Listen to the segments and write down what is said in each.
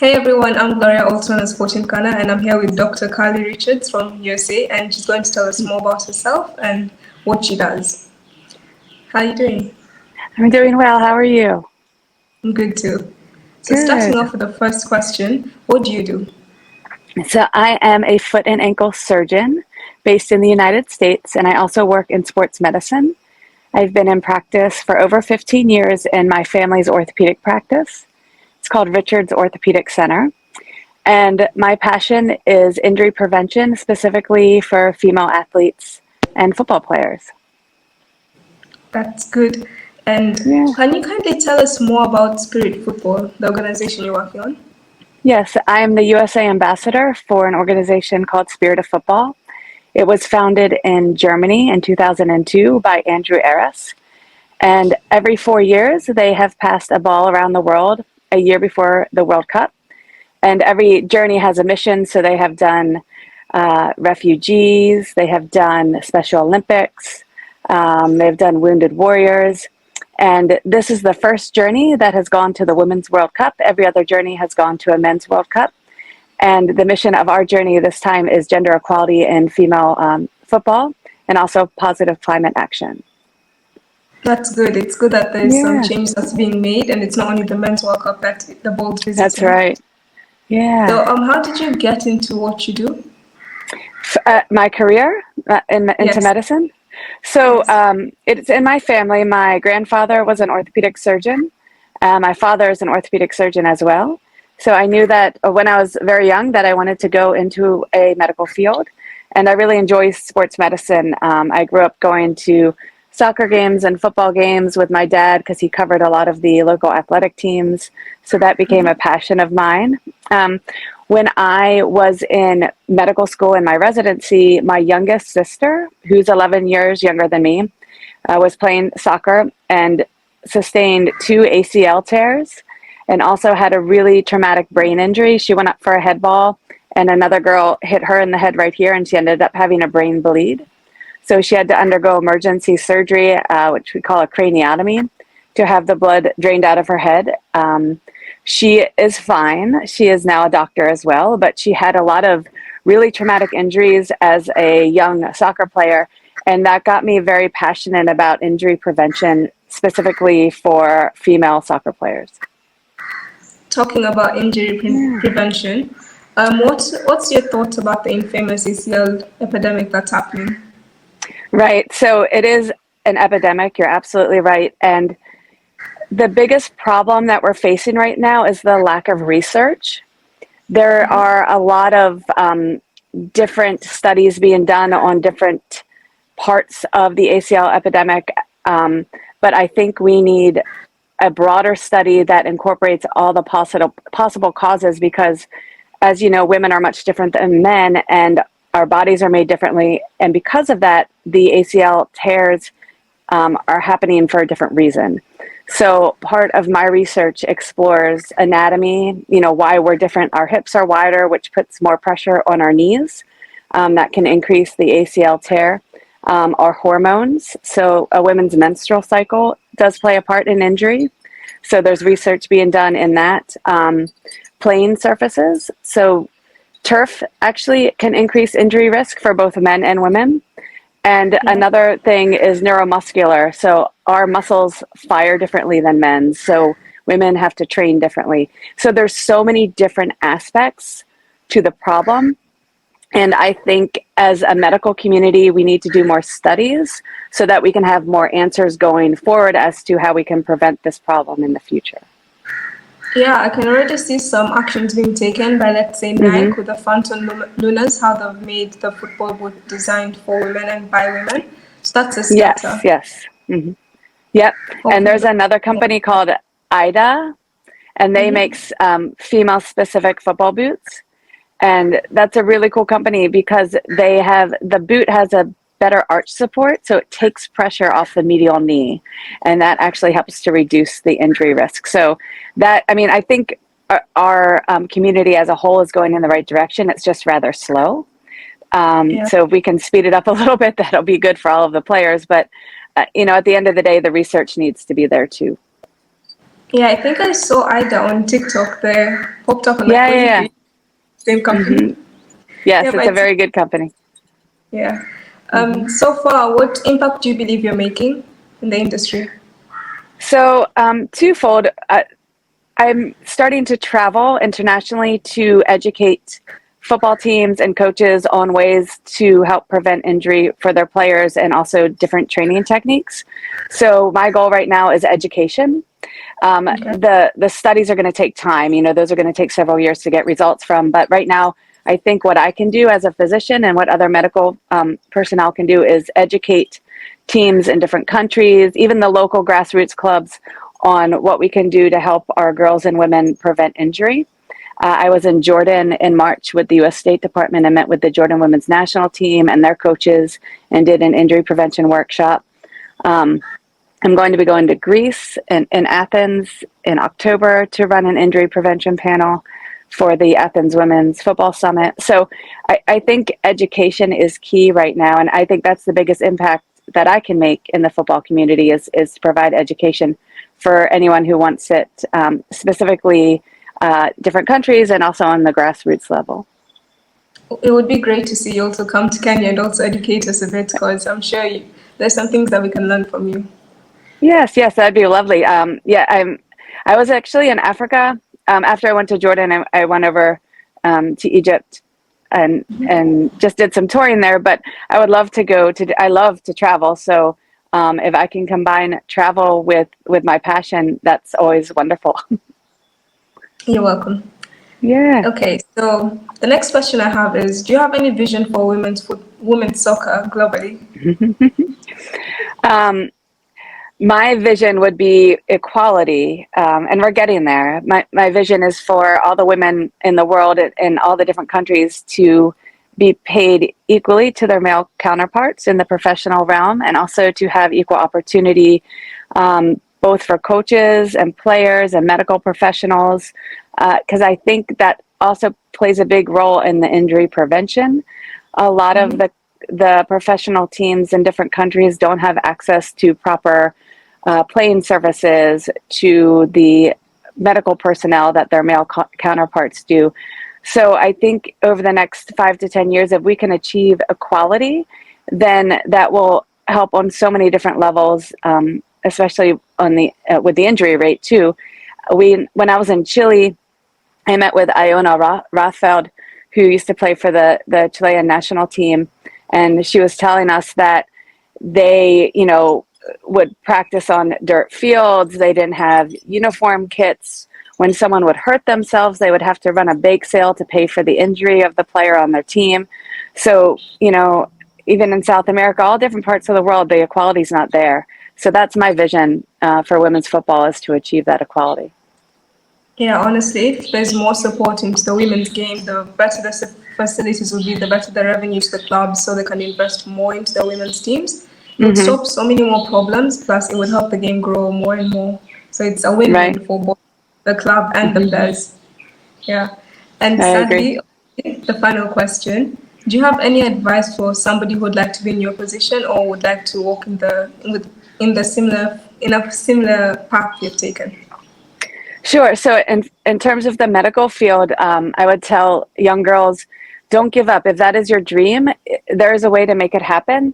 Hey everyone, I'm Gloria, also known as 14thgunner, and I'm here with Dr. Karli Richards from USA, and she's going to tell us more about herself and what she does. How are you doing? I'm doing well. How are you? I'm good too. So starting Good. off with the first question, what do you do? So, I am a foot and ankle surgeon based in the United States, and I also work in sports medicine. I've been in practice for over 15 years in my family's orthopedic practice. It's called Richards Orthopedic Center. And my passion is injury prevention, specifically for female athletes and football players. That's good. And Yeah. can you kindly tell us more about Spirit Football, the organization you're working on? Yes, I am the USA ambassador for an organization called Spirit of Football. It was founded in Germany in 2002 by Andrew Aris. And every 4 years, they have passed a ball around the world a year before the World Cup. And every journey has a mission. So they have done refugees, they have done Special Olympics, they've done Wounded Warriors. And this is the first journey that has gone to the Women's World Cup. Every other journey has gone to a Men's World Cup. And the mission of our journey this time is gender equality in female football and also positive climate action. That's good. It's good that there's some Yeah, change that's being made, and it's not only the Men's World Cup that the ball's that's visiting. right. Yeah. So, how did you get into what you do? My career into Yes, medicine. So yes. it's in my family. My grandfather was an orthopedic surgeon. My father is an orthopedic surgeon as well. So I knew that when I was very young that I wanted to go into a medical field, and I really enjoy sports medicine. I grew up going to soccer games and football games with my dad because he covered a lot of the local athletic teams. So that became a passion of mine. Um, when I was in medical school in my residency, my youngest sister, who's 11 years younger than me, was playing soccer and sustained two ACL tears and also had a really traumatic brain injury. She went up for a head ball and another girl hit her in the head right here and she ended up having a brain bleed. So she had to undergo emergency surgery, which we call a craniotomy, to have the blood drained out of her head. She is fine. She is now a doctor as well, but she had a lot of really traumatic injuries as a young soccer player. And that got me very passionate about injury prevention, specifically for female soccer players. Talking about injury Yeah. prevention, what's your thoughts about the infamous ACL epidemic that's happening? Right. So it is an epidemic. You're absolutely right. And the biggest problem that we're facing right now is the lack of research. There are a lot of different studies being done on different parts of the ACL epidemic, but I think we need a broader study that incorporates all the possible causes because, as you know, women are much different than men, and our bodies are made differently. And because of that, the ACL tears are happening for a different reason. So part of my research explores anatomy, why we're different. Our hips are wider, which puts more pressure on our knees. That can increase the ACL tear. Our hormones, so a woman's menstrual cycle does play a part in injury. So there's research being done in that. Playing surfaces, so turf actually can increase injury risk for both men and women. And Yeah. another thing is neuromuscular. So our muscles fire differently than men's. So women have to train differently. So there's so many different aspects to the problem. And I think as a medical community, we need to do more studies so that we can have more answers going forward as to how we can prevent this problem in the future. Yeah, I can already see some actions being taken by, let's say, Nike Hmm. with the Phantom Lunas, how they've made the football boot designed for women and by women. So that's a Yes, starter. yes. Hmm. Yep. And Hopefully, there's another company called IDA, and they make female specific football boots. And that's a really cool company because the boot has a better arch support, so it takes pressure off the medial knee, and that actually helps to reduce the injury risk. So I think our community as a whole is going in the right direction. It's just rather slow. yeah. So if we can speed it up a little bit, that'll be good for all of the players. But at the end of the day, the research needs to be there too. Yeah, I think I saw Ida on TikTok there, popped up on my Yeah, For yeah, You yeah. page, same company. Hmm. Yes, Yeah, it's a but very good company. yeah. Hmm. So far, what impact do you believe you're making in the industry? So, twofold. I'm starting to travel internationally to educate football teams and coaches on ways to help prevent injury for their players and also different training techniques. So my goal right now is education. Okay. The studies are going to take time. You know, those are going to take several years to get results from. But right now, I think what I can do as a physician and what other medical personnel can do is educate teams in different countries, even the local grassroots clubs, on what we can do to help our girls and women prevent injury. I was in Jordan in March with the U.S. State Department and met with the Jordan women's national team and their coaches and did an injury prevention workshop. Um, I'm going to be going to Greece and in Athens in October to run an injury prevention panel for the Athens Women's Football Summit. So I think education is key right now, and I think that's the biggest impact that I can make in the football community is provide education for anyone who wants it, specifically different countries and also on the grassroots level. It would be great to see you also come to Kenya and also educate us a bit, because I'm sure there's some things that we can learn from you. Yes, yes, that'd be lovely. Yeah, I was actually in Africa. After I went to Jordan, I went over to Egypt and just did some touring there. But I would love to go to. I love to travel, so if I can combine travel with my passion, that's always wonderful. You're welcome. Yeah. Okay, so the next question I have is, do you have any vision for women's soccer globally? um, my vision would be equality, and we're getting there. My vision is for all the women in the world in all the different countries to be paid equally to their male counterparts in the professional realm, and also to have equal opportunity, both for coaches and players and medical professionals, because I think that also plays a big role in the injury prevention. A lot of the professional teams in different countries don't have access to proper plane services, to the medical personnel that their male counterparts do. So I think over the next 5 to 10 years, if we can achieve equality, then that will help on so many different levels, especially on the with the injury rate too. When I was in Chile, I met with Iona Rothfeld, who used to play for the Chilean national team, and she was telling us that they, would practice on dirt fields. They didn't have uniform kits. When someone would hurt themselves, they would have to run a bake sale to pay for the injury of the player on their team. So, even in South America, all different parts of the world, the equality is not there. So that's my vision for women's football, is to achieve that equality. Yeah, honestly, if there's more support into the women's game, the better the facilities will be, the better the revenue to the clubs, so they can invest more into the women's teams. It would Hmm. stop so many more problems, plus it would help the game grow more and more. So it's a Right. win-win for both the club and the Hmm. players. Yeah. And I agree. sadly, the final question, do you have any advice for somebody who would like to be in your position or would like to walk in a similar path you've taken? Sure. So, in terms of the medical field, I would tell young girls, don't give up. If that is your dream, there is a way to make it happen.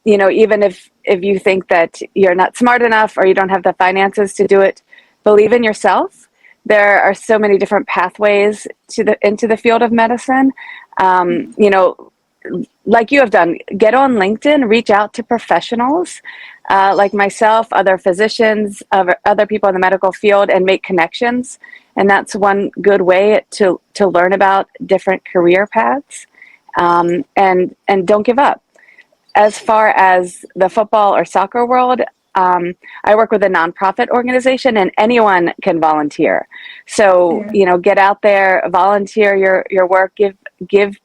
Even if you think that you're not smart enough or you don't have the finances to do it, believe in yourself. There are so many different pathways into the field of medicine. Like you have done, get on LinkedIn, reach out to professionals like myself, other physicians, other people in the medical field, and make connections. And that's one good way to learn about different career paths. And don't give up. As far as the football or soccer world, I work with a nonprofit organization, and anyone can volunteer. So Yeah. get out there, volunteer your work, give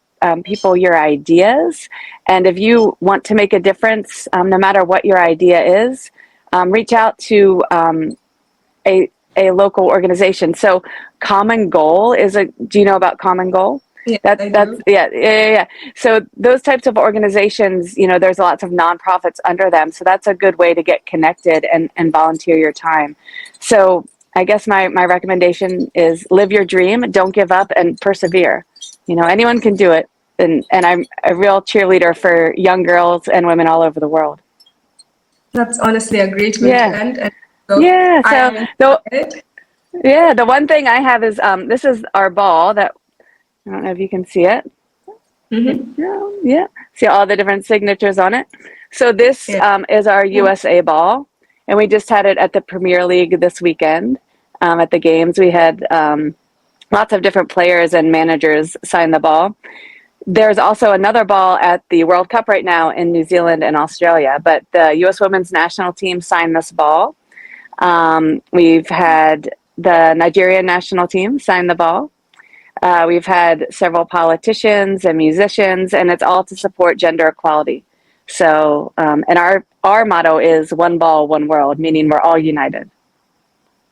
people your ideas, and if you want to make a difference, no matter what your idea is, reach out to a local organization. So Common Goal is a. Do you know about Common Goal? Yeah, I That's do. yeah. So those types of organizations, you know, there's lots of nonprofits under them. So that's a good way to get connected and volunteer your time. So I guess my recommendation is live your dream, don't give up, and persevere. You know, anyone can do it. And I'm a real cheerleader for young girls and women all over the world. That's honestly a great way to Yeah. end. And so Yeah. I So am the inspired. yeah, the one thing I have is this is our ball that I don't know if you can see it. Mm-hmm. Yeah, yeah. See all the different signatures on it. So this Yeah. is our USA ball, and we just had it at the Premier League this weekend. At the games, we had lots of different players and managers sign the ball. There's also another ball at the World Cup right now in New Zealand and Australia, but the U.S. women's national team signed this ball. We've had the Nigerian national team sign the ball. We've had several politicians and musicians, and it's all to support gender equality. So, and our motto is "One ball, one world," meaning we're all united.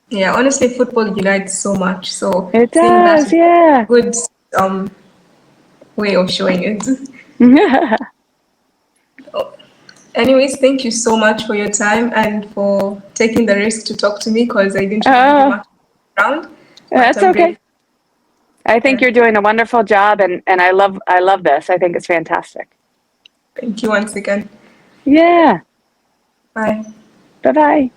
Yeah, honestly, football unites so much. So It seeing that does, is yeah. a good way of showing it. Oh, anyways, thank you so much for your time and for taking the risk to talk to me because I didn't really give you Oh, much around. But that's I'm okay. grateful. I think Yeah. you're doing a wonderful job, and I love this. I think it's fantastic. Thank you once again. Yeah. Bye. Bye bye.